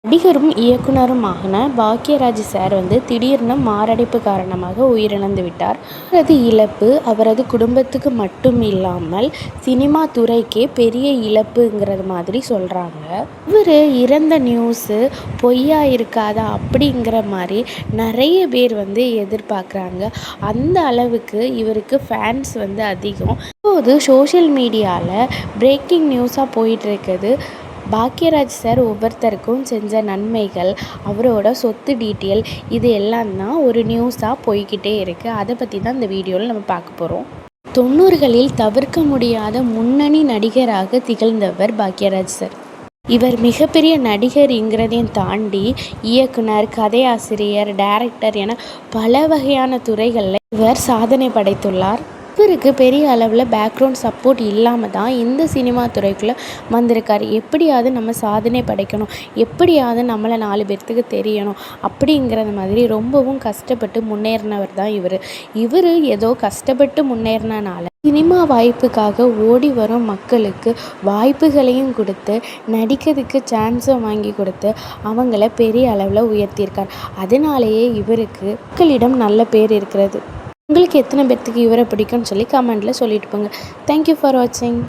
நடிகரும் இயக்குனருமான பாக்யராஜ் சார் திடீர்னு மாரடைப்பு காரணமாக உயிரிழந்து விட்டார். அவரது இழப்பு அவரது குடும்பத்துக்கு மட்டும் இல்லாமல் சினிமா துறைக்கே பெரிய இழப்புங்கிறது மாதிரி சொல்கிறாங்க. இவர் இறந்த நியூஸு பொய்யா இருக்காதா அப்படிங்கிற மாதிரி நிறைய பேர் எதிர்பார்க்குறாங்க. அந்த அளவுக்கு இவருக்கு ஃபேன்ஸ் அதிகம். இப்போது சோஷியல் மீடியாவில் பிரேக்கிங் நியூஸாக போயிட்டுருக்குது. பாக்யராஜ் சார் ஒவ்வொருத்தருக்கும் செஞ்ச நன்மைகள், அவரோட சொத்து டீட்டெயில், இது எல்லாம் தான் ஒரு நியூஸாக போய்கிட்டே இருக்குது. அதை பற்றி தான் இந்த வீடியோவில் நம்ம பார்க்க போகிறோம். 90களில் தவிர்க்க முடியாத முன்னணி நடிகராக திகழ்ந்தவர் பாக்யராஜ் சார். இவர் மிகப்பெரிய நடிகர்ங்கிறதையும் தாண்டி இயக்குனர், கதையாசிரியர், டைரக்டர் என பல வகையான துறைகளில் இவர் சாதனை படைத்துள்ளார். இவருக்கு பெரிய அளவில் பேக்ரவுண்ட் சப்போர்ட் இல்லாமல் தான் இந்த சினிமா துறைக்குள்ளே வந்திருக்கார். எப்படியாவது நம்ம சாதனை படைக்கணும், எப்படியாவது நம்மளை 4 பேர்த்துக்கு தெரியணும் அப்படிங்கிறது மாதிரி ரொம்பவும் கஷ்டப்பட்டு முன்னேறினவர் தான் இவர். ஏதோ கஷ்டப்பட்டு முன்னேறினால சினிமா வாய்ப்புக்காக ஓடி வரும் மக்களுக்கு வாய்ப்புகளையும் கொடுத்து, நடிக்கிறதுக்கு சான்ஸும் வாங்கி கொடுத்து அவங்கள பெரிய அளவில் உயர்த்தியிருக்கார். அதனாலேயே இவருக்கு மக்களிடம் நல்ல பேர் இருக்கிறது. உங்களுக்கு எத்தனை பேர்த்துக்கு இவரை பிடிக்கும்னு சொல்லி கமெண்ட்டில் சொல்லிட்டு போங்க. தேங்க்யூ ஃபார் வாட்சிங்.